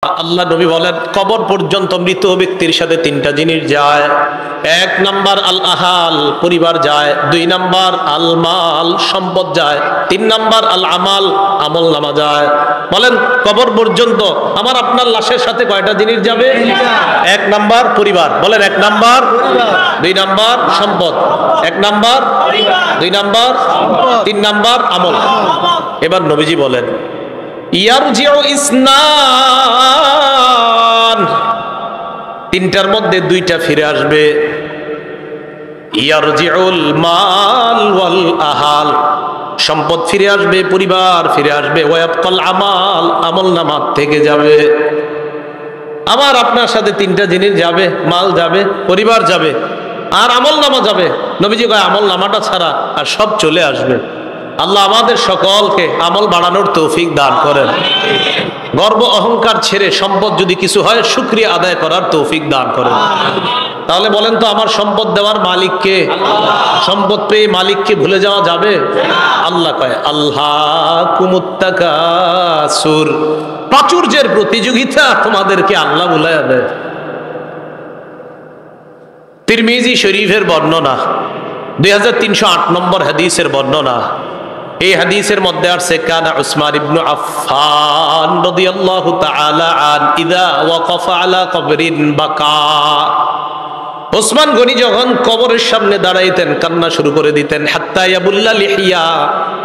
আল্লাহ নবী বলেন কবর পর্যন্ত মৃত ব্যক্তির সাথে তিনটা জিনিস যায়। এক নাম্বার আল আহাল, পরিবার যায়। দুই নাম্বার আল মাল, সম্পদ যায়। তিন নাম্বার আল আমাল, আমল নামা যায়। বলেন কবর পর্যন্ত আমার আপনার লাশের সাথে কয়টা জিনিস যাবে? এক নাম্বার পরিবার, বলেন এক নাম্বার। দুই নাম্বার সম্পদ, এক নাম্বার। দুই নাম্বার, তিন নাম্বার আমল। এবার নবীজি বলেন ইয়ারজিউ ইসনান, তিনটার মধ্যে দুইটা ফিরে আসবে। ইয়ারজিউল মাল ওয়াল আহাল, সম্পদ ফিরে আসবে, পরিবার ফিরে আসবে। ওয়ায়াবকাল আমাল, আমল নামা থেকে যাবে। আবার আপনার সাথে তিনটা জিনিস যাবে, মাল যাবে, পরিবার যাবে, আর আমল নামা যাবে। নবীজি কয় আমল নামাটা ছাড়া আর সব চলে আসবে। আল্লাহ আমাদের সকলকে আমল বাড়ানোর তৌফিক দান করেন। গর্ব অহংকার ছেড়ে সম্পদ যদি কিছু হয় শুকরিয়া আদায় করার তৌফিক দান করেন। তাহলে বলেন তো আমার সম্পদ দেওয়ার মালিককে? সম্পদ পেয়ে মালিককে ভুলে যাওয়া যাবে? আল্লাহ কয় আল্লাহকুমুত্তাকাসুর, প্রাচুর্যের প্রতিযোগিতা তোমাদেরকে আল্লাহ ভুলাইয়া দেয়। তিরমিজি শরীফের বর্ণনা, 2308 নম্বর হাদিসের বর্ণনা। এই হাদিসের মধ্যে আছে কানা উসমান ইবনে আফফান রাদিয়াল্লাহু তাআলা আন ইযা ওয়াকাফা আলা কবরিন বাকা। ওসমান গনি যখন কবরের সামনে দাঁড়াইতেন কান্না শুরু করে দিতেন। হাত্তা ইয়াবুল্লা লিহিয়া,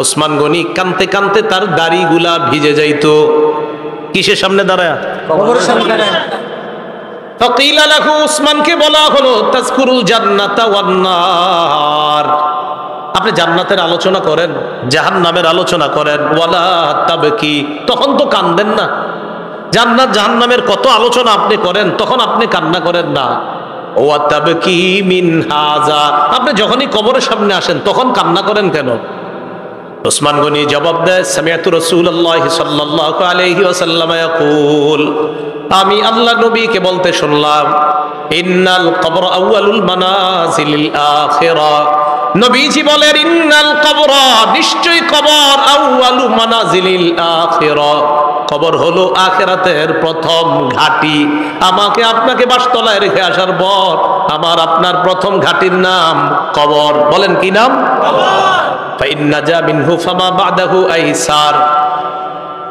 ওসমান গনি কানতে কানতে তার দাড়িগুলা ভিজে যাইতো। কিসের সামনে দাঁড়ায়? কবরের সামনে দাঁড়ায়। ফাকিলা লাহু, ওসমানকে বলা হলো তাজকুরুল জান্নাতা ওয়ান নার, আপনি জান্নাতের আলোচনা করেন, জাহান্নামের আলোচনা করেন। ওয়ালা তাবকি, তখন তো কান্দেন না। জান্নাত জাহান্নামের কত আলোচনা আপনি করেন, তখন আপনি কান্না করেন না। ওয়া তাবকি মিন হাযা, আপনি যখনই কবরের সামনে আসেন তখন কান্না করেন কেন? ওসমান গনি জবাব দেয় সামিআতু রাসূলুল্লাহ সাল্লাল্লাহু আলাইহি ওয়াসাল্লাম ইয়াকুল, আমি আল্লাহ নবীকে বলতে শুনলাম ইন্নাল কবর আউয়ালুল মানাজিলিল আখিরা। নবীজি বলেন ইন্নাল কবর, নিশ্চয়ই কবর, আউয়ালু মানাজিলিল আখিরা, কবর হলো আখিরাতের প্রথম ঘাঁটি। আমাকে আপনাকে বাসতলায় রেখে আসার পর আমার আপনার প্রথম ঘাঁটির নাম কবর। বলেন কি নাম? কবর। ফাইন্নাজা মিনহু ফামা বাদাহু আইসার।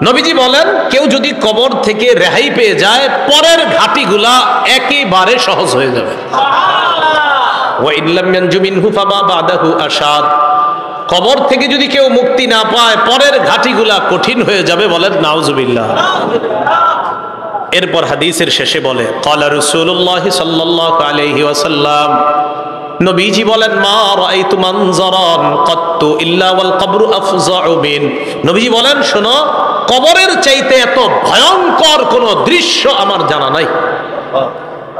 নবীজি বলেন কেউ যদি কবর থেকে রেহাই পেয়ে যায় পরের ঘাটিগুলা একেবারে সহজ হয়ে যাবে। ওয়া ইল্লাম ইয়ানজু মিনহু ফামা বাদাহু আশাদ, কবর থেকে যদি কেউ মুক্তি না পায় পরের ঘাটিগুলা কঠিন হয়ে যাবে। বলেন নাউজুবিল্লাহ। এরপর হাদিসের শেষে বলে ক্বালা রাসূলুল্লাহ সাল্লাল্লাহু আলাইহি ওয়াসাল্লাম, নবীজি বলেন মা রাআইতু মানজারান কাত্তু ইল্লা ওয়াল কবরু আফজাউ মিন। নবীজি বলেন শোনো, কবরের চাইতে এত ভয়ঙ্কর কোন দৃশ্য আমার জানা নাই।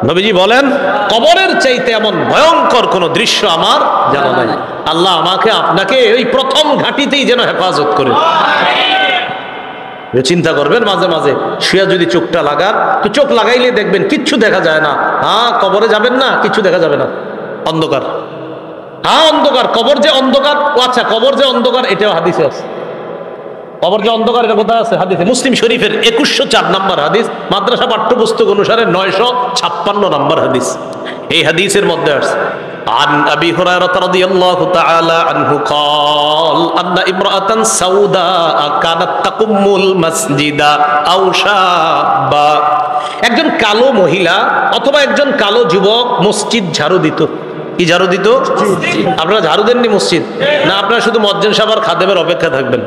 নবীজি বলেন কবরের চাইতে এমন ভয়ঙ্কর কোন দৃশ্য আমার জানা নাই। আল্লাহ আমাকে আপনাকে ওই প্রথম ঘাটিতেই যেন হেফাজত করে। চিন্তা করবেন মাঝে মাঝে শুয়া যদি চোখটা লাগান, তো চোখ লাগাইলে দেখবেন কিচ্ছু দেখা যায় না। হ্যাঁ, কবরে যাবেন না, কিচ্ছু দেখা যাবে না, অন্ধকার। হ্যাঁ অন্ধকার, কবর যে অন্ধকার। ও আচ্ছা, কবর যে অন্ধকার এটাও হাদিসে আছে। কবর যে অন্ধকার এটা কোথায় আছে? হাদিসে। মুসলিম শরীফের 2104 নম্বর হাদিস, মাদ্রাসা পাঠ্যপুস্তক অনুসারে 956 নম্বর হাদিস। এই হাদিসের মধ্যে আছে عن أبي هريرة رضي الله تعالى عنه قال أن امرأة سوداء كانت تقم المسجد أو شابا, একজন কালো মহিলা অথবা একজন কালো যুবক মসজিদ ঝাড়ু দিত। কি ঝাড়ু দিত? আপনারা ঝাড়ু দেননি মসজিদ? না, আপনারা শুধু মুয়াজ্জিন সাহেব আর খাদেমের অপেক্ষা থাকবেন,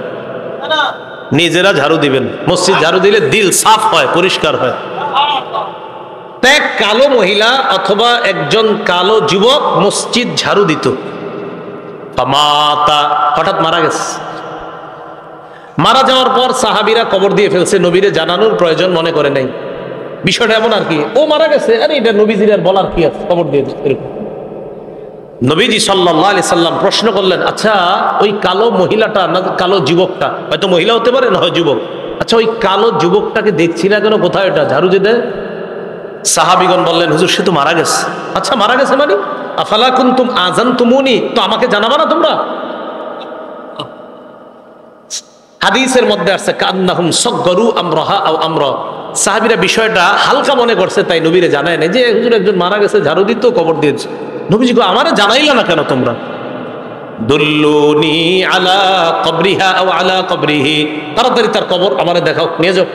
নিজেরা ঝাড়ু দিবেন। মসজিদ ঝাড়ু দিলে দিল সাফ হয়, পরিষ্কার হয়। এক কালো মহিলা অথবা একজন কালো যুবক মসজিদ ঝাড়ু দিত। হঠাৎ মারা গেছে। মারা যাওয়ার পর সাহাবীরা কবর দিয়ে ফেলছে, নবীরে জানানোর প্রয়োজন মনে করে নাই। বিষয়টা এমন আর কি, ও মারা গেছে, আরে এটা নবীজির আর বলার কি আছে, কবর দিয়ে এরকম। নবীজি সাল্লাল্লাহু আলাইহি সাল্লাম প্রশ্ন করলেন, আচ্ছা ওই কালো মহিলাটা না কালো যুবকটা, হয়তো মহিলা হতে পারে না হয় যুবক, আচ্ছা ওই কালো যুবকটাকে দেখছি না কেন, কোথায় এটা ঝাড়ু দিতে? সাহাবীগণ বললেন হুজুর সে তো মারা গেছে। আচ্ছা মারা গেছে মানে? আফালা কুনতুম আযানতুমুনি, তো আমাকে জানাবা না তোমরা? হাদিসের মধ্যে আসছে কান্নাহুম সাগগারু আমরাহা আও আমরা, সাহাবীরা বিষয়টা হালকা মনে করছে, তাই নবীরে জানায় না যে হুজুর একজন মারা গেছে, ঝাড়ু দিত, কবর দিয়েছে। নবীজি কো আমারে জানাইলা না কেন তোমরা? দুল্লুনি আলা কবরিহা আও আলা কবরিহি, তাড়াতাড়ি তার কবর আমারে দেখাও, নিয়ে যাও।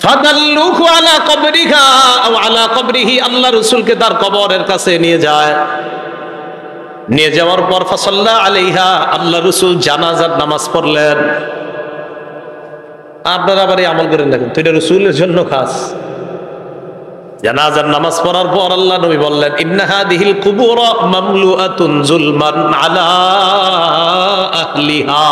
ফাদাল্লুহু আলা কবরিহা আও আলা কবরিহি, আল্লাহ রাসূলকে তার কবরের কাছে নিয়ে যায়। নিয়ে যাওয়ার পর ফাসাল্লা আলাইহা, আল্লাহ রাসূল জানাজার নামাজ পড়লেন। আপনারা আবার এই আমল করেন না, কিন্তু এটা রাসূলের জন্য খাস। জানাজার নামাজ পড়ার পর আল্লাহ নবী বললেন ইন্না হাদিহিল কুবুর মামলুআতুন যুলমান আলা আহলিহা।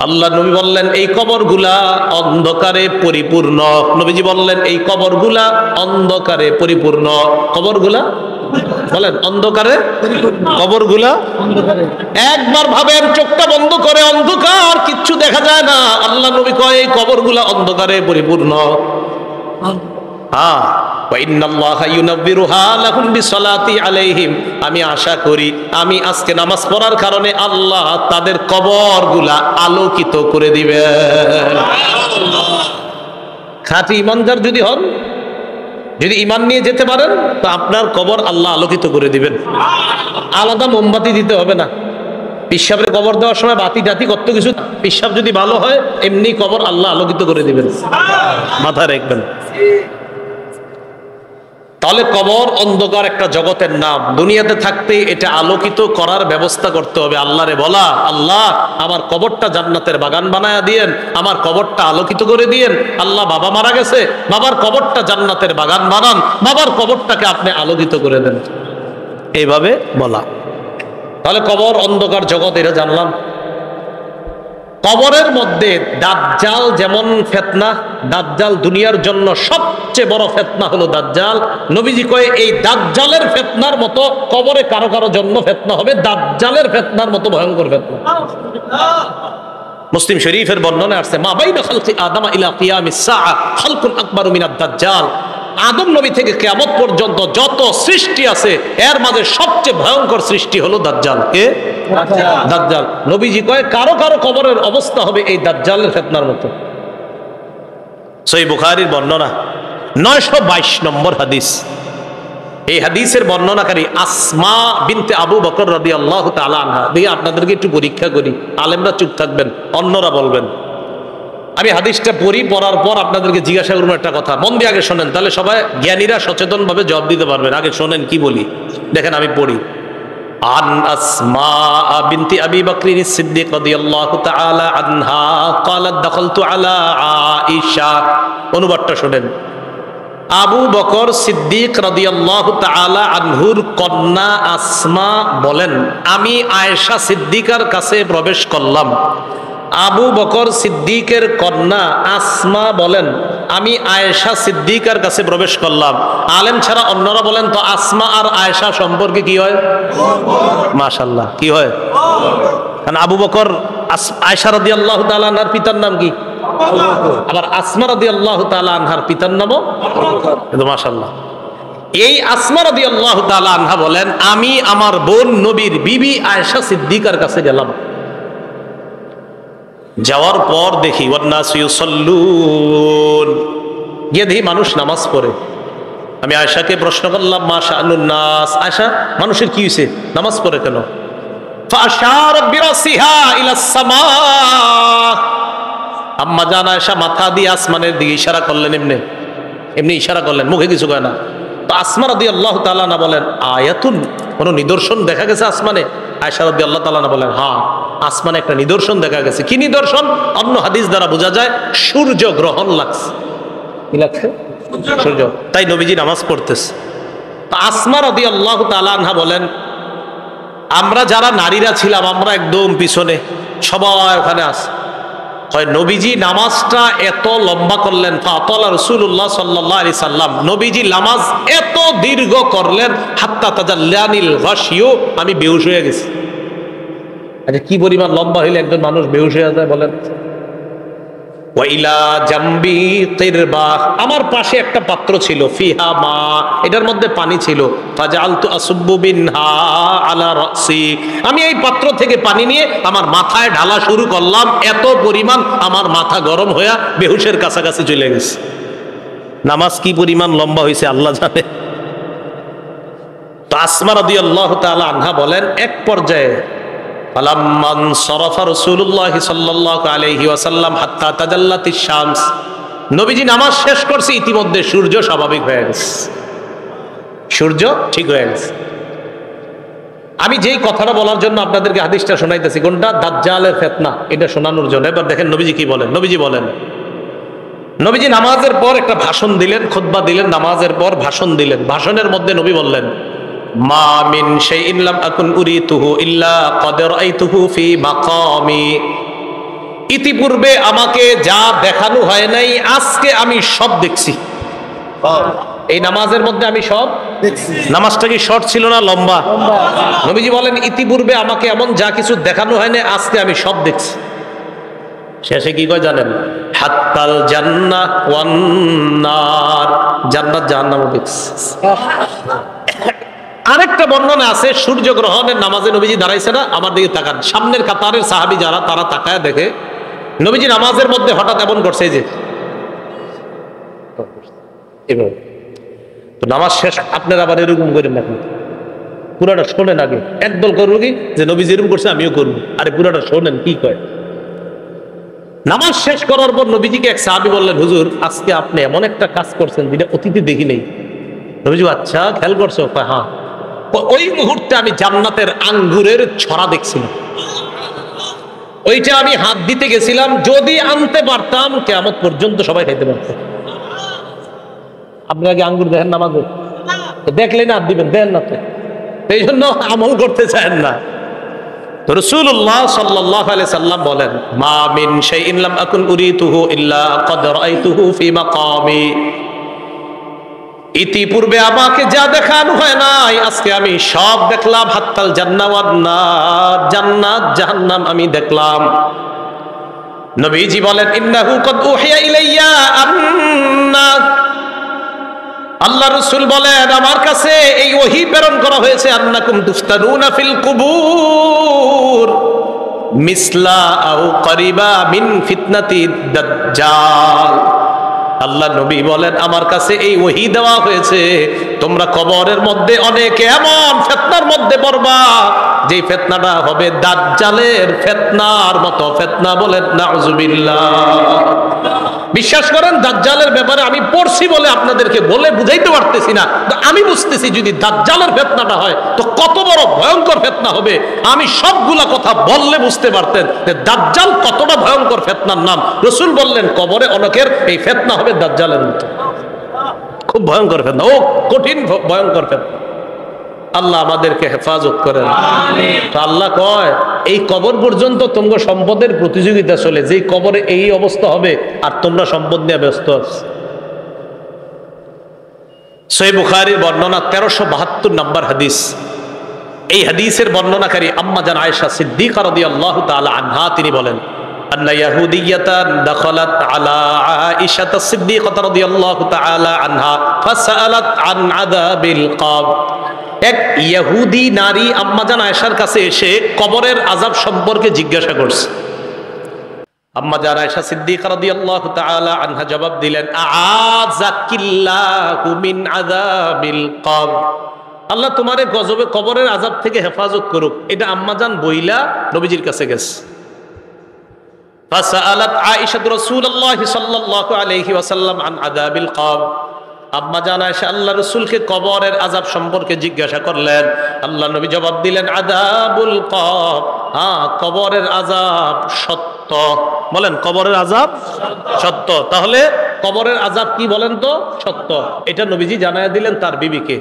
আল্লাহ নবী বললেন এই কবরগুলা অন্ধকারে পরিপূর্ণ। নবীজি বললেন এই কবরগুলা অন্ধকারে পরিপূর্ণ। কবরগুলা বলেন অন্ধকারে, কবরগুলা একবার ভাবেন, চোখটা বন্ধ করে, অন্ধকার, কিচ্ছু দেখা যায় না। আল্লাহ নবী কয় এই কবরগুলা অন্ধকারে পরিপূর্ণ। আমি আশা করি আমি আজকে নামাজ পড়ার কারণে আল্লাহ তাদের কবরগুলা আলোকিত করে দিবেন। খাঁটি ইমানদার যদি হন, যদি ইমান নিয়ে যেতে পারেন, তো আপনার কবর আল্লাহ আলোকিত করে দিবেন। আলাদা মোমবাতি দিতে হবে না। পিসাবের কবর দেওয়ার সময় বাতি টাতি কত কিছু, পিসাব যদি ভালো হয় এমনি কবর আল্লাহ আলোকিত করে দিবেন, মাথায় রাখবেন। তাহলে কবর অন্ধকার একটা জগতের নাম, দুনিয়াতে থাকতে এটা আলোকিত করার ব্যবস্থা করতে হবে। আল্লাহরে বলা, আল্লাহ আমার কবরটা জান্নাতের বাগান বানায়া দিয়েন, আমার কবরটা আলোকিত করে দিয়েন। আল্লাহ বাবা মারা গেছে, বাবার কবরটা জান্নাতের বাগান বানান, বাবার কবরটাকে আপনি আলোকিত করে দেন, এইভাবে বলা। তাহলে কবর অন্ধকার জগৎ, এটা জানলাম। কবরের মধ্যে দাজ্জাল যেমন ফিতনা, দাজ্জাল দুনিয়ার জন্য সবচেয়ে বড় ফিতনা হলো দাজ্জাল। নবীজি কয় এই দাজ্জালের ফিতনার মতো কবরে কারো কারো জন্য ফিতনা হবে, দাজ্জালের ফিতনার মতো ভয়ঙ্কর ফিতনা। মুসলিম শরীফের বর্ণনায় আসছে মা বাইনা খালকি আদম ইলা কিয়ামিস সাআ খালকুন আকবারু মিনাদ দাজ্জাল। আদম নবী থেকে কিয়ামত পর্যন্ত যত সৃষ্টি আছে এর মাঝে সবচেয়ে ভয়ঙ্কর সৃষ্টি হলো দাজ্জাল। কে? দাজ্জাল। নবীজি কয় কারো কারো কবরের অবস্থা হবে এই দাজ্জালের ফিতনার মতো। সহিহ বুখারীর বর্ণনা 922 নম্বর হাদিস। এই হাদিসের বর্ণনাকারী আসমা বিনতে আবু বকর রাদিয়াল্লাহু তাআলা আনহা। দেখি আপনাদেরকে একটু পরীক্ষা করি, আলেমরা চুপ থাকবেন, অন্যরা বলবেন। আমি হাদিসটা পড়ি, পড়ার পর আপনাদেরকে জিজ্ঞাসা করবো একটা কথা, মন দিয়ে আগে শোনেন, তাহলে সবাই জ্ঞানীরা সচেতন ভাবে জবাব দিতে পারবেন। আগে শোনেন কি বলি, দেখেন আমি পড়ি। আন আসমা বিনতি আবি বকর সিদ্দিক রাদিয়াল্লাহু তাআলা আনহা ক্বালাত দাখালতু আলা আয়েশা। অনুবাদটা শোনেন। আবু বকর সিদ্দিক রাদিয়াল্লাহু তাআলা আনহুর কন্যা আসমা বলেন আমি আয়েশা সিদ্দিকার কাছে প্রবেশ করলাম। আবু বকর সিদ্দিকের কন্যা আসমা বলেন আমি আয়েশা সিদ্দিকার কাছে প্রবেশ করলাম। আলেম ছাড়া অন্যরা বলেন তো আসমা আর আয়েশা সম্পর্কে কি হয়? মাশাআল্লাহ, কি হয়? কারণ আবু বকর আয়েশা রাদিয়াল্লাহু তাআলা আনহার পিতার নাম কি? আবার আসমা রাদিয়াল্লাহু তাআলা আনহার পিতার নামও কিন্তু মাশাআল্লাহ। এই আসমা রাদিয়াল্লাহু তাআলা আনহা বলেন আমি আমার বোন নবীর বিবি আয়েশা সিদ্দিকার কাছে গেলাম। যাওয়ার পর দেখি ওয়ান্নাসু ইউসাল্লুন, গিয়ে দেখি মানুষ নামাজ পড়ে। আমি আয়েশাকে প্রশ্ন করলাম মা শাআনুন নাস, আয়েশা মানুষের কি হয়েছে, নামাজ পড়ে কেন? ফাআশারাত বিরাসিহা ইলাস সামা। আম্মা জান আয়েশা মাথা দিয়ে আসমানের দিকে ইশারা করলেন, এমনি এমনি ইশারা করলেন, মুখে কিছু কয় না। তো আসমা রাদিয়াল্লাহু তাআলা না বলেন আয়াতুন, কোন নিদর্শন দেখা গেছে আসমানে? আয়েশা রাদিয়াল্লাহু তাআলা না বলেন হ্যাঁ আসমানে একটা নিদর্শন দেখা গেছে। কি নিদর্শন? অন্য হাদিস দ্বারা বোঝা যায় সূর্য গ্রহণ লাগছে। কি লাগছে? সূর্য। তাই নবীজি নামাজ পড়তেছে। তো আসমা রাদিয়াল্লাহু তাআলা আনহা বলেন আমরা যারা নারীরা ছিলাম আমরা একদম পিছনে, সবাই ওখানে আছে। হয় নবীজি নামাজটা এত লম্বা করলেন, ফাতালা রাসূলুল্লাহ সাল্লাল্লাহু আলাইহি সাল্লাম, নবীজি নামাজ এত দীর্ঘ করলেন হাত্তা তাজাল্লানিল গাশিয়ু, আমি বেহুশ হয়ে গেছি। আচ্ছা কি পরিমাণ লম্বা হইলে একজন মানুষ বেহুশ হয়ে যায় বলেন? ওয়াইলা জাম্বি কিরবা, আমার পাশে একটা পাত্র ছিল, ফিহা মা, এটার মধ্যে পানি ছিল, ফাজআলতু আসুব্বু বিনহা আলা রাসি, আমি এই পাত্র থেকে পানি নিয়ে আমার মাথায় ঢালা শুরু করলাম, এত পরিমাণ আমার মাথা গরম হয়ে বেহুশের কাছাকাছি চলে গেছে। নামাজ কি পরিমাণ লম্বা হয়েছে আল্লাহ জানে। তো আসমা রাদিয়াল্লাহু তাআলা আনহা বলেন, এক পর্যায়ে ফালাম্মান সরাফা রাসূলুল্লাহ সাল্লাল্লাহু আলাইহি ওয়াসাল্লাম হাত্তা তাজাল্লাতিশ শামস, নবীজি নামাজ শেষ করছে, ইতিমধ্যে সূর্য স্বাভাবিক হয়ে গেছে, সূর্য ঠিক হয়ে গেছে। আমি যেই কথাটা বলার জন্য আপনাদেরকে হাদিসটা শোনাইতেছি, কোনটা? দাজ্জালের ফিতনা, এটা শোনানোর জন্য। এবার দেখেন নবীজি কি বলেন। নবীজি বলেন, নবীজি নামাজের পর একটা ভাষণ দিলেন, খুতবা দিলেন, নামাজের পর ভাষণ দিলেন। ভাষণের মধ্যে নবী বললেন, মা মিন শাইইন লাম আকুন উরিতুহু ইল্লা ক্বাদ রাআইতুহু ফি মাকামি, ইতিপূর্বে আমাকে যা দেখানো হয় নাই আজকে আমি সব দেখছি। এই নামাজের মধ্যে আমি সব দেখছি। নামাজটা কি শর্ট ছিল না লম্বা? নবীজি বলেন, ইতিপূর্বে আমাকে এমন যা কিছু দেখানো হয় না আজকে আমি সব দেখছি। শেষে কি কয় জানেন? হাত্তাল জান্নাহ ওয়ান নার, জান্নাত জাহান্নামও দেখছি। আরেকটা বর্ণনা আছে, সূর্য গ্রহণের নামাজে নবীজি দাঁড়াইছে না, আমার দিকে তাকান, সামনের কাতারের সাহাবী যারা, তারা তাকায় দেখে নবীজি নামাজের মধ্যে হঠাৎ এমন করছে যে এভাবে। তো নামাজ শেষ, আপনারা আবার এরকম করেন না, পুরাটা শোনেন আগে। একদল করবো কি যে নবীজি এরকম করছে আমিও করবো, আরে পুরাটা শোনেন কি কয়। নামাজ শেষ করার পর নবীজিকে এক সাহাবী বললেন, হুজুর আজকে আপনি এমন একটা কাজ করছেন যেটা অতীতে দেখি নেই। নবীজি, আচ্ছা খেয়াল করছো? হ্যাঁ। ওই মুহূর্তে আমি জান্নাতের আঙ্গুরের ছড়া দেখছিলাম, ওইটা আমি হাত দিতে গেছিলাম, যদি আনতে পারতাম কিয়ামত পর্যন্ত সবাই খাইতে পারত। আপনারা কি আঙ্গুর দেখেন নামাজে? দেখলেন হাত দিবেন, দেন না তো, এই জন্য আমল করতে চান না। রাসূলুল্লাহ সাল্লাল্লাহু আলাইহি সাল্লাম বলেন, মা মিন শাইইন লাম আকুন উরিতুহু ইল্লা ক্বাদ রাআইতুহু ফি মাকামি, ইতিপূর্বে আমাকে যা দেখানো হয় নাই আজকে আমি সব দেখলাম। হাত্তাল জান্নাহ ওয়ান নার, জান্নাত জাহান্নাম আমি দেখলাম। নবীজি বলেন, ইন্নাহু ক্বাদ উহিয়া ইলাইয়া আন্না, আল্লাহ রাসূল বলেন আমার কাছে এই ওহী প্রেরণ করা হয়েছে, আন্নাকুম তুফতানুনা ফিল কুবুর মিসলা আও করিবা মিন ফিতনাতি দাজ্জাল। আল্লাহ নবী বলেন আমার কাছে এই ওহী দেওয়া হয়েছে, তোমরা কবরের মধ্যে অনেকে এমন ফিতনার মধ্যে পড়বা যে ফিতনাটা হবে দাজ্জালের ফিতনার মতো ফিতনা। বলেন নাউজুবিল্লাহ। বিশ্বাস করেন দাজ্জালের ব্যাপারে আমি পড়ছি বলে আপনাদেরকে বলে বুঝাইতে পারতেছি না, আমি বুঝতেছি যদি দাজ্জালের ফিতনাটা হয় তো কত বড় ভয়ঙ্কর ফিতনা হবে। আমি সবগুলা কথা বললে বুঝতে পারতেন যে দাজ্জাল কতটা ভয়ঙ্কর ফিতনার নাম। রাসূল বললেন কবরে অনেকের এই ফিতনা হবে দাজ্জালের মতো, খুব ভয়ঙ্কর ফিতনা, ও কঠিন ভয়ঙ্কর ফিতনা। আল্লাহ আমাদেরকে হেফাজত করেন। তো আল্লাহ কয় এই কবর পর্যন্ত তোমরা সম্পদের প্রতিযোগিতা চলে, যেই কবরে এই অবস্থা হবে আর তোমরা সম্পদ নিয়ে ব্যস্ত আছো। সহিহ বুখারীর বর্ণনা 1372 নম্বর হাদিস। এই হাদিসের বর্ণনাকারী আম্মা জান আয়েশা সিদ্দিকা রাদিয়াল্লাহু তাআলা আনহা, তিনি বলেন, আন্না ইয়াহুদিয়াতান দাখালাত আলা আয়েশা সিদ্দিকা রাদিয়াল্লাহু তাআলা আনহা ফাসালাত আন আযাবিল কবর। এক ইহুদি নারী আম্মা জান আয়েশার কাছে এসে কবরের আযাব সম্পর্কে জিজ্ঞাসা করছে। আম্মা জান আয়েশা সিদ্দিকা রাদিয়াল্লাহু তাআলা আনহা জবাব দিলেন, আযাকিল্লাহু মিন আযাবিল কবর, আল্লাহ তোমারে গজবে কবরের আযাব থেকে হেফাজত করুক। এটা আম্মা জান বইলা নবীজির কাছে গেছে। ফাসালাত আয়েশা রাসূলুল্লাহ সাল্লাল্লাহু আলাইহি ওয়াসাল্লাম আন আযাবিল কবর। আম্মা জান আয়েশা আল্লাহ রাসূলকে কবরের আযাব সম্পর্কে জিজ্ঞাসা করলেন। আল্লাহ নবী জবাব দিলেন, আযাবুল কবর, হ্যাঁ কবরের আযাব সত্য। বলেন কবরের আযাব সত্য। তাহলে কবরের আযাব কি বলেন তো? সত্য। এটা নবীজি জানায়া দিলেন তার বিবিকে।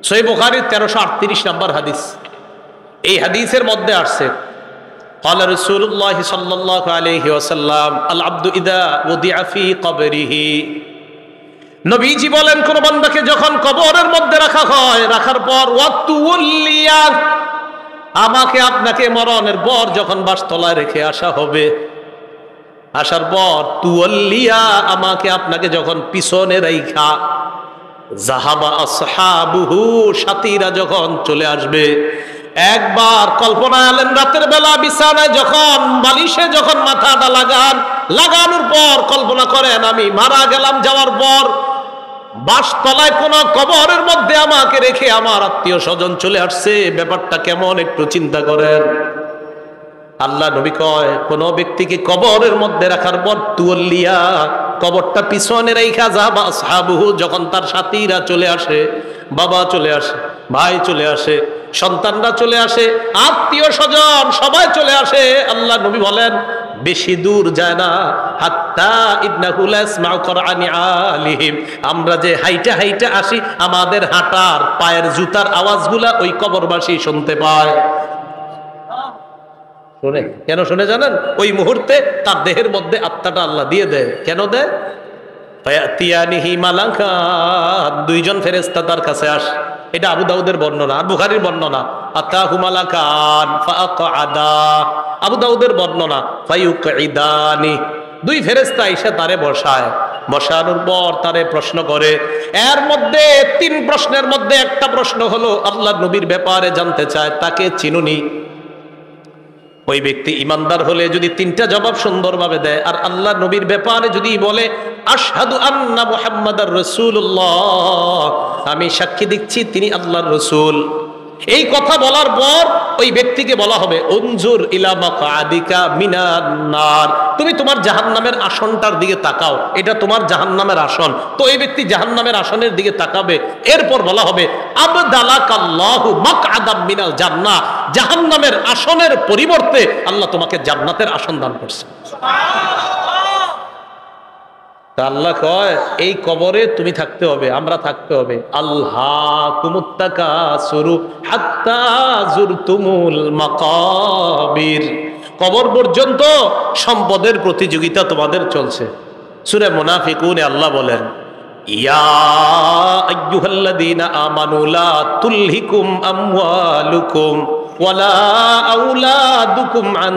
সহিহ বুখারীর 1338 নম্বর হাদিস। এই হাদিসের মধ্যে আসছে, قال رسول الله صلى الله عليه وسلم العبد اذا وضع في قبره, নবীজি বলেন কোন বান্দাকে যখন কবরের মধ্যে রাখা হয়, রাখার পর ওয়াতুল্লিয়া, আমাকে আপনাকে মরণের পর যখন বাসতলায় রেখে আসা হবে, আসার পর তুয়াল্লিয়া, আমাকে আপনাকে যখন পিছনে রাইখা, জাহাবা আসহাবুহু, সাথীরা যখন চলে আসবে, একবার কল্পনায় আলেন রাতের বেলা বিছানায় যখন বালিশে যখন মাথাটা লাগানোর পর কল্পনা করেন আমি মারা গেলাম, যাওয়ার পর বাসতলায় কোন কবরের মধ্যে আমাকে রেখে আমার আত্মীয় স্বজন চলে আসছে, ব্যাপারটা কেমন একটু চিন্তা করেন। আল্লাহ নবী কয়, কোন ব্যক্তিকে কবরের মধ্যে রাখার পর তুয়াল্লিয়া, কবরটা পিছনে রাইখা, যাবা আসহাবুহু, যখন তার সাথীরা চলে আসে, বাবা চলে আসে, ভাই চলে আসে, সন্তানরা চলে আসে, আত্মীয় স্বজন সবাই চলে আসে, আল্লাহ নবী বলেন বেশি দূর যায় না, হাত্তা ইন্নাহু লা ইয়াসমাউ কুরআনি আলিহিম, আমরা যে হাইটা হাইটা আসি, আমাদের হাঁটার পায়ের জুতার আওয়াজগুলা ওই কবরবাসী শুনতে পায়। শুনে কেন শুনে জানেন? ওই মুহূর্তে তার দেহের মধ্যে আত্মাটা আল্লাহ দিয়ে দেয়। কেন দেয়? ফায়াতিয়ানিহি মালাকান, দুইজন ফেরেশতা তার কাছে আসে। এটা আবু দাউদের বর্ণনা আর বুখারীর বর্ণনা। আতাহু মালাকান ফাআকআদা, আবু দাউদের বর্ণনা ফায়ুকঈদানি, দুই ফেরেশতা এসে তারে বসায়, বসানোর পর তারে প্রশ্ন করে। এর মধ্যে তিন প্রশ্নের মধ্যে একটা প্রশ্ন হলো আল্লাহর নবীর ব্যাপারে জানতে চায়, তাকে চিনুনি? ওই ব্যক্তি ইমানদার হলে যদি তিনটা জবাব সুন্দরভাবে দেয়, আর আল্লাহ নবীর ব্যাপারে যদি বলে আশহাদু আন্না মুহাম্মাদার রাসূলুল্লাহ, আমি সাক্ষী দিচ্ছি তিনি আল্লাহর রাসূল, এই কথা বলার পর ওই ব্যক্তিকে বলা হবে উনজুর ইলা মাকআদিকা মিনান নার, তুমি তোমার জাহান্নামের আসনটার দিকে তাকাও, এটা তোমার জাহান্নামের আসন। তো এই ব্যক্তি জাহান্নামের আসনের দিকে তাকাবে। এরপর বলা হবে আবদালাকাল্লাহু মাকআদাম মিনাল জান্নাহ, জাহান্নামের আসনের পরিবর্তে আল্লাহ তোমাকে জান্নাতের আসন দান করছে। আল্লাহ কয় এই কবরে তুমি থাকতে হবে, আমরা থাকতে হবে। আল্লাহকুমুত তাকাসুরু হাত্তা যুরতুমুল মাকাবির, কবর পর্যন্ত সম্পদের প্রতিযোগিতা তোমাদের চলছে। সূরা মুনাফিকুনে আল্লাহ বলেন ইয়া আইয়ুহাল্লাযীনা আমানু লা তুলহিকুম আমওয়ালুকুম ওয়ালা আওলাদুকুম আন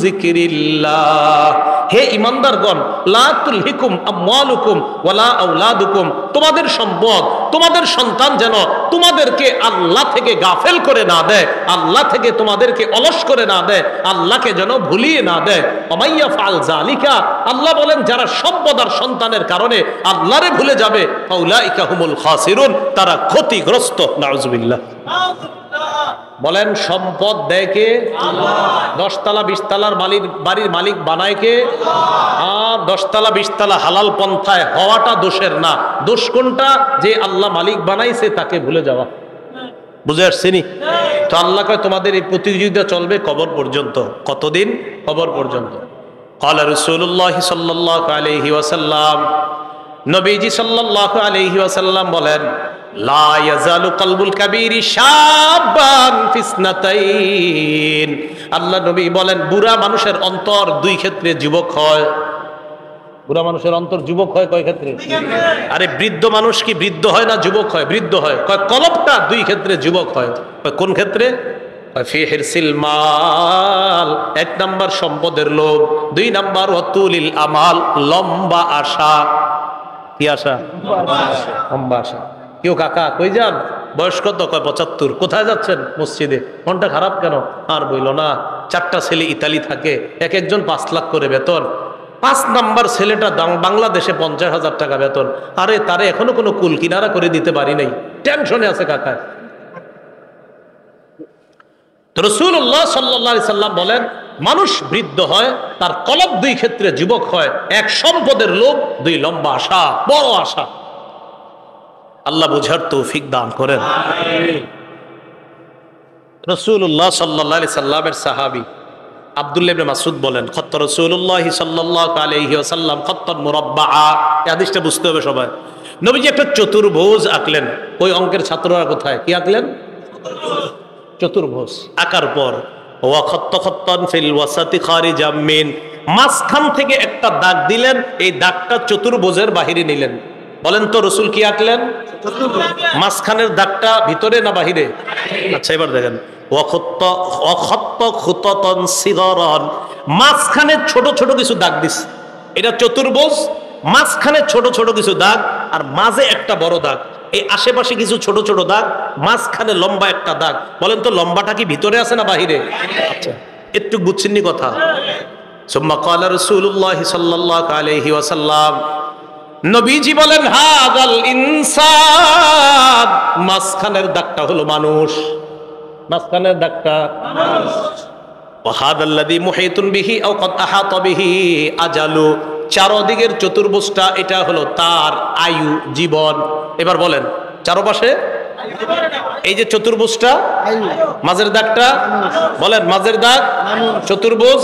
যিকরিল্লাহ, হে ঈমানদারগণ, লা তুলহিকুম আমওয়ালুকুম ওয়ালা আওলাদুকুম, তোমাদের সম্পদ, তোমাদের সন্তান যেন তোমাদেরকে আল্লাহ থেকে গাফেল করে না দেয়, আল্লাহ থেকে তোমাদেরকে অলস করে না দেয়, আল্লাহকে যেন ভুলিয়ে না দেয়। ওমাইয়া ফাল যালিকা, আল্লাহ বলেন যারা সম্পদ আর সন্তানের কারণে আল্লাহরে ভুলে যাবে, ফাউলাইকা হুমুল খাসিরুন, তারা ক্ষতিগ্রস্ত। নাউজুবিল্লাহ। বলেন সম্পদ দেয় কে? আল্লাহ। 10 তলা 20 তলার বাড়ির মালিক বানায় কে? আর 10 তলা 20 তলা হালাল পন্থায় হওয়াটা দোষের না, দোষ কোনটা? যে আল্লাহ মালিক বানাইছে তাকে ভুলে যাওয়া। বুঝে আসছেনি? তো আল্লাহ কয় তোমাদের এই প্রতিযোগিতা চলবে কবর পর্যন্ত। কতদিন? কবর পর্যন্ত। ক্বালা রাসূলুল্লাহ সাল্লাল্লাহু আলাইহি ওয়াসাল্লাম, নবীজি সাল্লাল্লাহু আলাইহি ওয়াসাল্লাম বলেন লা ইয়াজালু কলবুল কাবীরি শাবান ফিসনাতাইন, আল্লাহ নবী বলেন বুড়া মানুষের অন্তর দুই ক্ষেত্রে যুবক হয়। বুড়া মানুষের অন্তর যুবক হয় কয় ক্ষেত্রে? আরে বৃদ্ধ মানুষ কি বৃদ্ধ হয় না যুবক হয়? বৃদ্ধ হয়। কয় কলবটা দুই ক্ষেত্রে যুবক হয়। কোন ক্ষেত্রে? ফি হিরসিল মাল, 1 নাম্বার সম্পদের লোভ, 2 নাম্বার ওয়াতুলিল আমাল, লম্বা আশা। কি আশা? লম্বা আশা। কেউ কাকা কই যান? বয়স কত? কয় 75। কোথায় যাচ্ছেন? মসজিদে। মনটা খারাপ কেন? আর বইল না, 4টা ছেলে ইতালি থাকে, এক একজন 5 লাখ করে বেতন। 5 নাম্বার ছেলেটা বাংলাদেশে 50,000 টাকা বেতন। আরে তারে এখনো কোনো কুল কিনারা করে দিতে পারি নাই, টেনশনে আছে কাকা। রাসূলুল্লাহ সাল্লাল্লাহু আলাইহি সাল্লাম বলেন মানুষ বৃদ্ধ হয়, তার কলব দুই ক্ষেত্রে যুবক হয়। 1 সম্পদের লোভ, 2 লম্বা আশা, বড় আশা। আল্লাহ বুঝার তৌফিক দান করেন। রাসূলুল্লাহ সাল্লাল্লাহু আলাইহি সাল্লামের সাহাবী আব্দুল্লাহ ইবনে মাসউদ বলেন খত্ত রাসূলুল্লাহ সাল্লাল্লাহু আলাইহি ওয়াসাল্লাম খত্তান মুরাব্বাআ, এই হাদিসটা বুঝতে হবে সবাই। নবীজি একটা চতুর্ভুজ আঁকলেন। ওই অঙ্কের ছাত্ররা কোথায়? কি আঁকলেন? চতুর্ভুজ আঁকার পর ওয়া খত্ত খত্তান ফিল ওয়াসাতি খারিজাম মিন, মাঝখান থেকে একটা দাগ দিলেন, এই দাগটা চতুর্ভুজের বাহিরে নিলেন। বলেন তো রসুল কি আঁকলেন? মাঝখানের দাগটা ভিতরে না বাহিরে? আচ্ছা এবার দেখেন মাঝখানে ছোট ছোট কিছু দাগ দিস। এটা চতুর্ভুজ, মাঝখানে ছোট ছোট কিছু দাগ আর মাঝে একটা বড় দাগ, এই আশেপাশে কিছু ছোট ছোট দাগ, মাঝখানে লম্বা একটা দাগ। বলেন তো লম্বাটা কি ভিতরে আছে না বাহিরে? আচ্ছা, একটু বুঝছেন নি কথা? সুম্মা ক্বালা রাসূলুল্লাহ সাল্লাল্লাহু আলাইহি ওয়াসাল্লাম, নবীজি বলেন হাদাল ইনসান, মাঝখানের দাগটা হলো মানুষ, মাঝখানের দাগটা মানুষ। ওয়া হাদাল্লাযী মুহীতুন বিহি আও ক্বাদ আহাতা বিহি আজালু, চারদিকের চতুর্ভুজটা এটা হলো তার আয়ু, জীবন। এবার বলেন চারপাশে এই যে চতুর্ভুজটা, মাঝের দাগটা বলেন, মাঝের দাগ চতুর্ভুজ,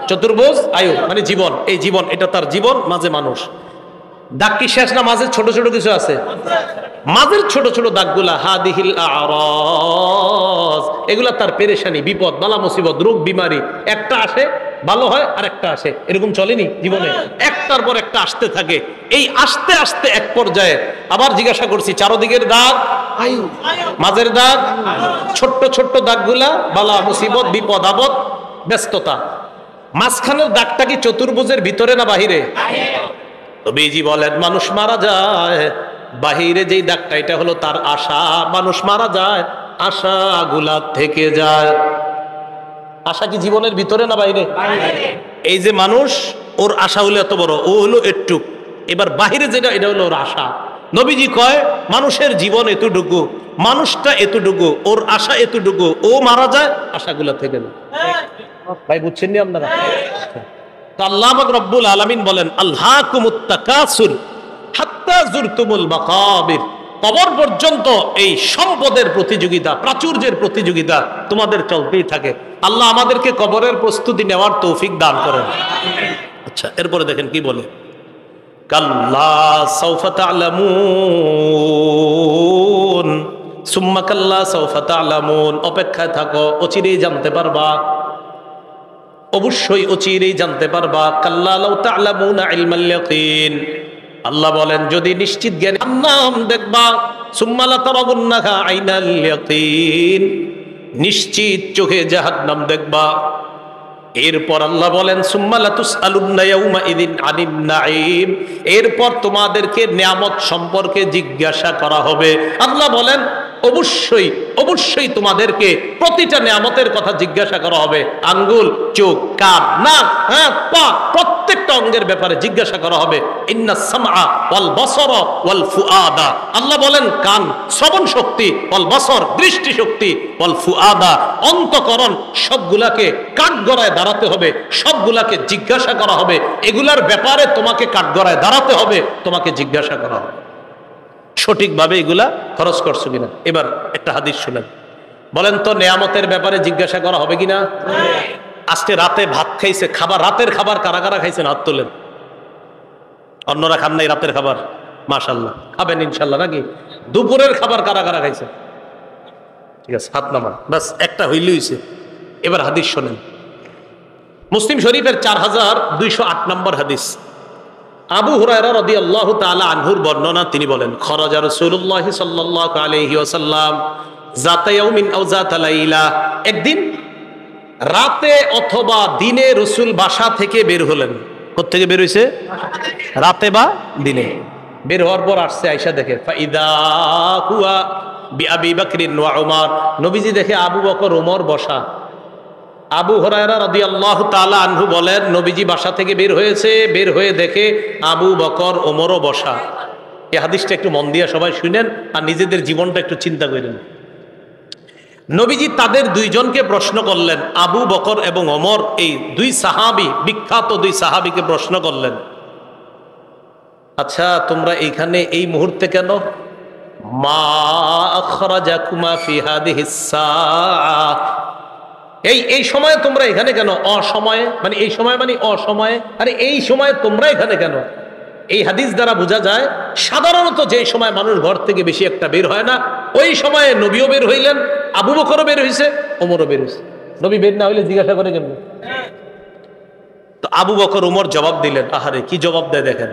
চতুর্ভুজ আয়ু মানে জীবন, এই জীবন এটা তার জীবন, মাঝে মানুষ। দাগ কি শেষ না মাঝে ছোট ছোট কিছু আছে? মাঝের ছোট ছোট দাগগুলা হাদিহিল আরাজ, এগুলা তার পেরেশানি, বিপদ, বালা মুসিবত, রোগ বিমারি, একটা আসে ভালো হয় আর একটা আসে, এরকম চলেনি জীবনে, একটার পর একটা আসতে থাকে। এই আসতে আসতে এক পর্যায়ে আবার জিজ্ঞাসা করছি, চারদিকের দাগ আয়ু, মাঝের দাগ ছোট্ট ছোট্ট দাগগুলা বালা মুসিবত, বিপদ আপদ, ব্যস্ততা। মাঝখানের দাগটা কি চতুর্ভুজের ভিতরে না বাহিরে? নবীজি বলেন মানুষ মারা যায়, বাহিরে যেই দাগটা এটা হলো তার আশা, মানুষ মারা যায় আশাগুলা থেকে যায়। আশা কি জীবনের ভিতরে না বাইরে? এই যে মানুষ, ওর আশা হলো এত বড়, ও হলো একটু, এবার বাহিরে যেটা এটা হলো ওর আশা। নবীজি কয় মানুষের জীবন এতটুকু, মানুষটা এতটুকু, ওর আশা এতটুকু, ও মারা যায় আশাগুলা থেকে যায়। ভাই বুঝছেন নি আপনারা? তো আল্লাহ পাক রব্বুল আলামিন বলেন আলহাকুমুত তাকাসুর হাত্তা যুরতুমুল মাকাবির, কবর পর্যন্ত এই সম্পদের প্রতিযোগিতা, প্রাচুর্যের প্রতিযোগিতা তোমাদের চলতেই থাকে। আল্লাহ আমাদেরকে কবরের প্রস্তুতি নেওয়ার তৌফিক দান করেন। আচ্ছা, এরপরে দেখেন কি বলে, কাল্লা সাউফা তা'লামুন সুম্মা কাল্লা সাউফা তা'লামুন, অপেক্ষায় থাকো, অচিরেই জানতে পারবা, অবশ্যই অচিরেই জানতে পারবা। কাল্লা লাউ তা'লামুনা ইলমাল ইয়াকিন, আল্লাহ বলেন যদি নিশ্চিত জ্ঞান নাম দেখবা, সুম্মা লা তারাবুন্নাহা আইনাল ইয়াকিন, নিশ্চিত চোখে জাহান্নাম দেখবা। এরপর আল্লাহ বলেন সুম্মা লা তুসআলুন্না ইয়াউমা ইযিন আনিন নাঈম, এরপর তোমাদেরকে নিয়ামত সম্পর্কে জিজ্ঞাসা করা হবে। আল্লাহ বলেন অবশ্যই অবশ্যই তোমাদেরকে প্রতিটা নিয়ামতের কথা জিজ্ঞাসা করা হবে। আঙ্গুল, চোখ, কান, নাক, হাত, পা, প্রত্যেকটা অঙ্গের ব্যাপারে জিজ্ঞাসা করা হবে। ইন্নাস সামআ ওয়াল বাসারা ওয়াল ফুআদা, আল্লাহ বলেন কান শ্রবণ শক্তি, ওয়াল বাসর দৃষ্টি শক্তি, ওয়াল ফুআদা অন্তঃকরণ, সবগুলাকে কাঠগড়ায় দাঁড়াতে হবে, সবগুলাকে জিজ্ঞাসা করা হবে। এগুলার ব্যাপারে তোমাকে কাঠগড়ায় দাঁড়াতে হবে, তোমাকে জিজ্ঞাসা করা হবে সঠিকভাবে এগুলা খরচ করছো কিনা। এবার একটা হাদিস শুনেন, বলেন তো নেয়ামতের ব্যাপারে জিজ্ঞাসা করা হবে কিনা? আজকে রাতে ভাত খাইছে, খাবার, রাতের খাবার কারা কারা খাইছেন হাত তোলেন। অন্যরা খান নাই রাতের খাবার? মাশাআল্লাহ, খাবেন ইনশাআল্লাহ নাকি? দুপুরের খাবার কারা কারা খাইছেন? ঠিক আছে, হাত নামান, বাস একটা হইলে হইছে। এবার হাদিস শোনেন, মুসলিম শরীফের 4208 নম্বর হাদিস, আবু হুরায়রা রাদিয়াল্লাহু তাআলা আনহুর বর্ণনা, তিনি বলেন খরাজা রাসূলুল্লাহ সাল্লাল্লাহু আলাইহি ওয়াসাল্লাম যাতা ইয়াউমিন আও যাতা লাইলা, একদিন রাতে অথবা দিনে রাসূল বাসা থেকে বের হলেন। কোথা থেকে বের হইছে? রাতে বা দিনে। বের হওয়ার পর আসছে, আয়েশা দেখে ফাইদা হুয়া বিআবি বকরিন ওয়া উমর, নবীজি দেখে আবু বকর ওমর বসা। আবু হুরায়রা রাদিয়াল্লাহু তাআলা আনহু বলেন নবীজি বাসা থেকে বের হয়েছে, বের হয়ে দেখে আবু বকর ওমরও বসা। এই হাদিসটা একটু মন দিয়ে সবাই শুনেন আর নিজেদের জীবনটা একটু চিন্তা করেন। নবীজি তাদের দুইজনকে প্রশ্ন করলেন, আবু বকর এবং ওমর, এই দুই সাহাবী, বিখ্যাত দুই সাহাবীকে প্রশ্ন করলেন, আচ্ছা তোমরা এইখানে এই মুহূর্তে কেন? মা আখরাজাকুমা ফি হাদিহিস সাআ, এই সময়ে তোমরা এখানে কেন? অসময়ে মানে এই সময় মানে অসময়ে, আরে এই সময়ে তোমরা এখানে কেন? এই হাদিস দ্বারা বোঝা যায় সাধারণত যে সময় মানুষ ঘর থেকে বেশি একটা বের হয় না, ওই সময়ে নবীও বের হইলেন, আবু বকরও বের হইছে, ওমরও বের হইছে। নবী বের না হইলে জিজ্ঞাসা করে কেন? তো আবু বকর ওমর জবাব দিলেন, আহারে কি জবাব দেয় দেখেন,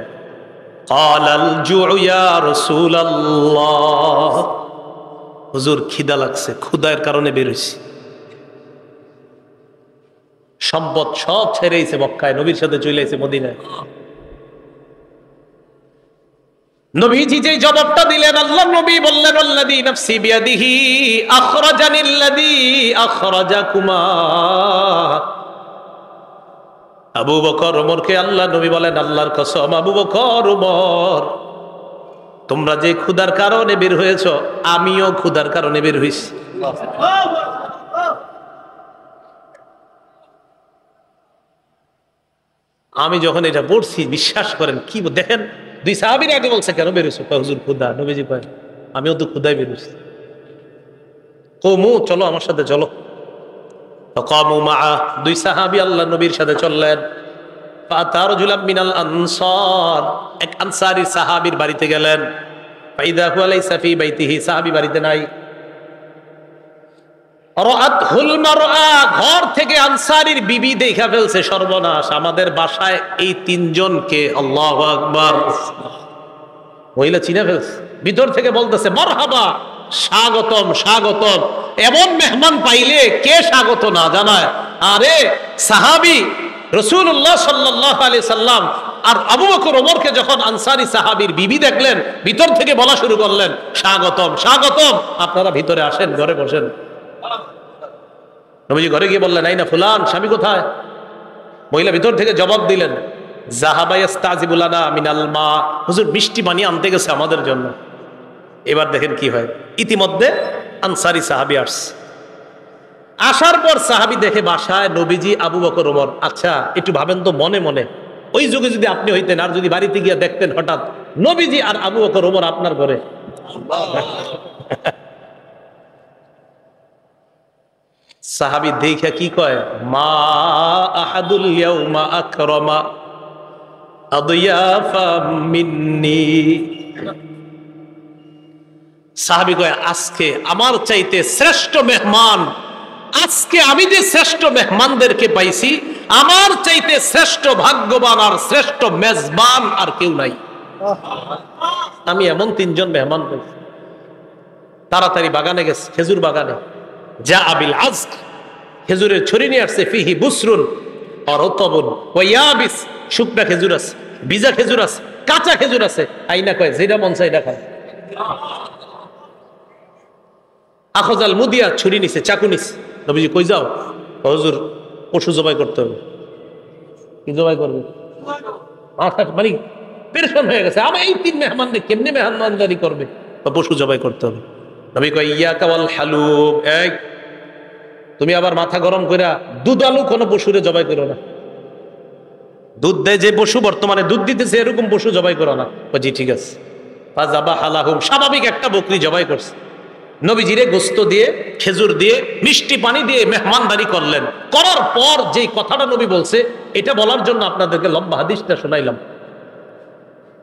ক্বালাল জুউ ইয়া রাসূলুল্লাহ, হুজুর খিদা লাগছে, ক্ষুধার কারণে বের হইছি। সম্পদ সব ছেড়েছে মক্কায়, নবীর সাথে চলে এসে মদিনায়। নবীজি যে জবাবটা দিলেন, আল্লাহ নবী বললেন, আল্লাযী নাফসি বিয়াদিহি আখরাজানিল্লাযী আখরাজাকুমা। আবু বকর ওমরকে আল্লাহ নবী বলেন, আল্লাহর কসম আবু বকর ওমর, তোমরা যে ক্ষুধার কারণে বের হয়েছ, আমিও ক্ষুধার কারণে বের হইছি। আমি যখন এটা পড়ছি, বিশ্বাস করেন, কি দেখেন, দুই সাহাবীর আগে বলছে কেন বেরোছো? হুজুর ক্ষুধা। নবীজি কয় আমিও তো ক্ষুধায় বেরোছি। কওমু, চলো আমার সাথে চলো। ফাকামু মাআ, দুই সাহাবী আল্লাহ নবীর সাথে চললেন। ফাতা রাজুলাম মিনাল আনসার, এক আনসারী সাহাবীর বাড়িতে গেলেন। ফাইদা হুয়া লাইসা ফি বাইতিহি, সাহাবী বাড়িতে নাই। রাআতহুল মারআ, ঘর থেকে আনসারীর বিবি দেখা ফেলছে, সর্বনাশ, আমাদের বাসায় এই তিনজনকে। আল্লাহু আকবার। মহিলা চিনে ফেলছে, ভিতর থেকে বলতেছে মারহাবা, স্বাগতম স্বাগতম। এমন মেহমান পাইলে কে স্বাগত না জানায়? আরে সাহাবী রাসূলুল্লাহ সাল্লাল্লাহু আলাইহি সাল্লাম আর আবু বকর ওমরকে যখন আনসারী সাহাবীর বিবি দেখলেন, ভিতর থেকে বলা শুরু করলেন স্বাগতম স্বাগতম, আপনারা ভিতরে আসেন, ঘরে বসেন। নবীজি ঘরে গিয়ে বললেন, আইনা ফুলান, স্বামী কোথায়? মহিলা ভিতর থেকে জবাব দিলেন, যাহাবা ইস্তাজিবু লানা মিনাল মা, হুজুর মিষ্টি পানি আনতে গেছে আমাদের জন্য। এবার দেখেন কি হয়, ইতিমধ্যে আনসারী সাহাবী আসছে। আসার পর সাহাবী দেখে বাসায় নবীজি, আবু বকর ওমর। আচ্ছা একটু ভাবেন তো মনে মনে, ওই যুগে যদি আপনি হইতেন, আর যদি বাড়িতে গিয়ে দেখতেন হঠাৎ নবীজি আর আবু বকর ওমর আপনার ঘরে। সাহাবী দেখে কি কয়, মা আহাদুল ইয়াউমা আকরামা আদিয়াফা মিন্নি। সাহাবী কয়, আজকে আমার চাইতে শ্রেষ্ঠ মেহমান, আজকে আমি যে শ্রেষ্ঠ মেহমানদেরকে পাইছি, আমার চাইতে শ্রেষ্ঠ ভাগ্যবান আর শ্রেষ্ঠ মেজবান আর কেউ নাই। আমি এমন তিনজন মেহমান পাইছি। তাড়াতাড়ি বাগানে গেছে, খেজুর বাগানে। যা আবিল আজক, খেজুরের ছড়ি নিয়ে আসছে। ফিহি বুসরুন আর রতবুন ওয়া ইয়াবিস, শুকনা খেজুর আছে, ভিজা খেজুর আছে, কাঁচা খেজুর আছে। আইনা কয় যেটা মন চায় এটা খায়। আখজাল মুদিয়া, ছুরি নিছে, চাকু নিছে। নবীজি কই যাও? হুজুর পশু জবাই করতে হবে। কি জবাই করবে? মানে পেরেশান হয়ে গেছে, আমি এই তিন মেহমানকে কেমনে মেহমানদারি করবে? পশু জবাই করতে হবে। নবী কয় ইয়াকা ওয়াল হালুব, এই তুমি আবার মাথা গরম কইরা দুধ আলু কোনো পশুরে জবাই করো না। দুধ দেয় যে পশু, বর্তমানে দুধ দিতেছে, এরকম পশু জবাই করো না। জি ঠিক আছে। ফাজাবা হালাহুম, স্বাভাবিক একটা বকরি জবাই করছে। নবীজিরে গোস্ত দিয়ে, খেজুর দিয়ে, মিষ্টি পানি দিয়ে মেহমানদারি করলেন। করার পর যেই কথাটা নবী বলছে, এটা বলার জন্য আপনাদেরকে লম্বা হাদিসটা শোনাইলাম।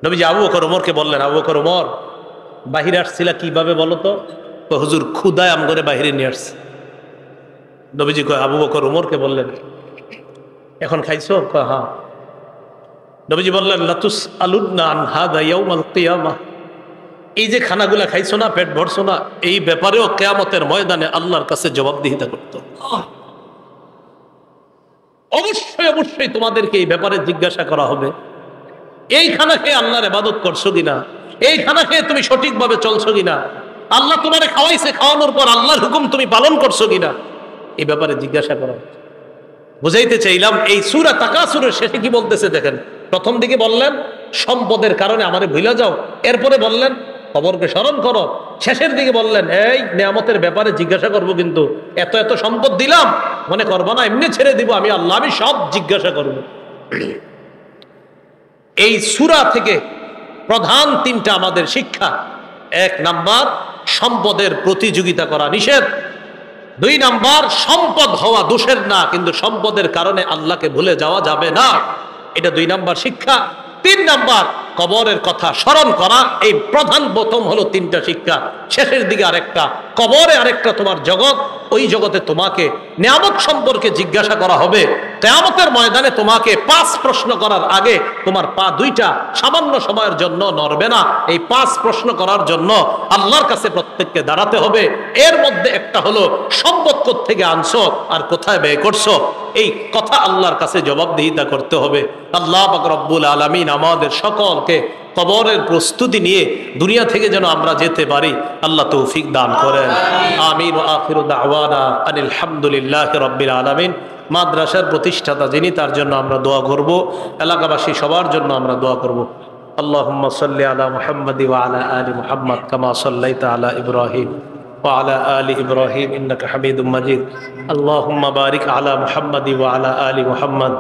নবীজি আবু বকর ওমরকে বললেন, আবু বকর ওমর, বাহিরে আসছিলা কিভাবে বলো তো? হুজুর ক্ষুধায় আম করে বাহিরে নিয়ে আসছে। নবীজি কয়, আবু বকর ওমরকে বললেন, এখন খাইছো? কয় হ্যাঁ। নবীজি বললেন, লাতুস আলুদনা আন হাদা ইয়াউমাল কিয়ামাহ, এই যে খানাগুলা খাইছো না, পেট ভরছো না, এই ব্যাপারেও কিয়ামতের ময়দানে আল্লাহর কাছে জবাবদিহিতা করতে হবে। অবশ্যই অবশ্যই তোমাদেরকে এই ব্যাপারে জিজ্ঞাসা করা হবে। এই খানা খেয়ে আল্লাহর ইবাদত করছো কিনা? এই খানা খেয়ে তুমি সঠিকভাবে চলছো কিনা? আল্লাহ তোমারে খাওয়াইছে, খাওয়ানোর পর আল্লাহর হুকুম তুমি পালন করছো কিনা? এই ব্যাপারে জিজ্ঞাসা করা। বুঝাইতে চাইলাম, এই সূরা তাকাসুরের শেষে কি বলতেছে দেখেন। প্রথম দিকে বললেন সম্পদের কারণে আমারে ভুলে যাও, এরপরে বললেন কবরকে স্মরণ করো, শেষের দিকে বললেন এই নিয়ামতের ব্যাপারে জিজ্ঞাসা করবো, কিন্তু এত এত সম্পদ দিলাম মনে করবো না এমনি ছেড়ে দিব আমি আল্লাহ, আমি সব জিজ্ঞাসা করব। এই সূরা থেকে প্রধান তিনটা আমাদের শিক্ষা। এক নাম্বার, সম্পদের প্রতিযোগিতা করা নিষেধ। দুই নাম্বার, সম্পদ হওয়া দোষের না, কিন্তু সম্পদের কারণে আল্লাহকে ভুলে যাওয়া যাবে না, এটা দুই নাম্বার শিক্ষা। তিন নাম্বার, কবরের কথা স্মরণ করা। এই প্রধান প্রথম হলো তিনটা শিক্ষা, শেষের দিকে আরেকটা, কবরে আরেকটা তোমার জগৎ, ওই জগতে তোমাকে নিয়ামত সম্পর্কে জিজ্ঞাসা করা হবে। কিয়ামতের ময়দানে তোমাকে 5 প্রশ্ন করার আগে তোমার পা দুইটা সামান্য সময়ের জন্য নড়বে না। এই 5 প্রশ্ন করার জন্য আল্লাহর কাছে প্রত্যেককে দাঁড়াতে হবে। এর মধ্যে একটা হলো সম্পদ কোত্থেকে আনছো আর কোথায় ব্যয় করছো, এই কথা আল্লাহর কাছে জবাবদিহিতা করতে হবে। আল্লাহ পাক রব্বুল আলামিন আমাদের সকলকে কবরের প্রস্তুতি নিয়ে দুনিয়া থেকে যেন আমরা যেতে পারি, আল্লাহ তৌফিক দান করেন। আমিন ওয়া আখিরু দাওয়ানা আনিল হামদুলিল্লাহি রাব্বিল আলামিন। মাদ্রাসার প্রতিষ্ঠাতা যিনি, তার জন্য আমরা দোয়া করব, এলাকাবাসী সবার জন্য আমরা দোয়া করব। আল্লাহুম্মা সাল্লি আলা মুহাম্মাদি ওয়া আলা আলি মুহাম্মাদ কামা সাল্লাইতা আলা ইব্রাহিম ওয়া আলা আলি ইব্রাহিম ইন্নাকা হামিদুম মাজিদ। আল্লাহুম্মা বারিক আলা মুহাম্মাদি ওয়া আলা আলি মুহাম্মাদ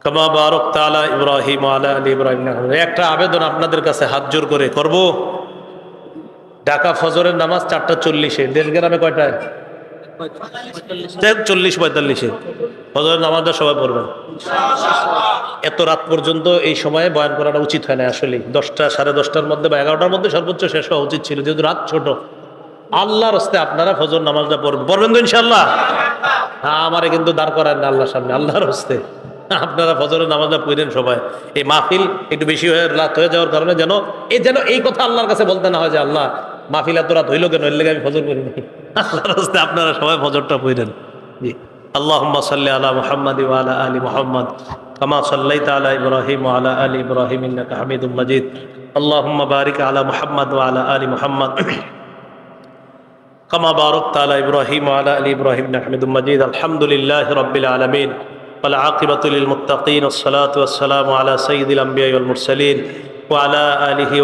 কামা বারাকতা আলা ইব্রাহিম ওয়া আলা আলি ইব্রাহিম। একটা আবেদন আপনাদের কাছে হাত জোর করে করব। ঢাকা ফজরের নামাজ 4:40-এ, দেশগ্রামে কয়টায়? 40-45-এ ফজরের নামাজটা সবাই পড়বেন। এত রাত পর্যন্ত এই সময়ে বয়ান করাটা উচিত হয় না আসলে। 10টা, 10:30টার মধ্যে বা 11টার মধ্যে সর্বোচ্চ শেষ হওয়া উচিত ছিল, যেহেতু রাত ছোট। আল্লাহর রাস্তায় আপনারা ফজর নামাজটা পড়বেন তো ইনশাআল্লাহ? হ্যাঁ, আমারে কিন্তু দাঁড় করায় না আল্লাহর সামনে। আল্লাহর রাস্তায় আপনারা ফজরের নামাজটা পড়েন সবাই। এই মাহফিল একটু বেশি হয়ে রাত হয়ে যাওয়ার কারণে যেন এই কথা আল্লাহর কাছে বলতে না হয় যে আল্লাহ মাহফিল এত রাত হইল কেন, এর লেগে আমি ফজর করিনি। আল্লাহর রাস্তায় আপনারা সবাই ফজরটা পড়েন। জি। আল্লাহুম্মা সাল্লি আলা মুহাম্মাদি ওয়া আলা আলি মুহাম্মাদ কামা সাল্লাইতা আলা ইব্রাহিম ওয়া আলা আলি ইব্রাহিম ইন্নাকা হামিদুম মাজিদ। আল্লাহুম্মা বারিক আলা মুহাম্মাদ ওয়া আলা আলি মুহাম্মাদ কামা বারাকতা আলা ইব্রাহিম ওয়া আলা আলি ইব্রাহিম ইন্নাকা হামিদুম মাজিদ। আলহামদুলিল্লাহি রাব্বিল আলামিন ওয়াল আকিবাতু লিল মুত্তাকিন ওয়াস সালাতু ওয়াস সালামু আলা সাইয়্যিদিল আমবিয়া ওয়াল মুরসালিন ওয়া আলা আলিহি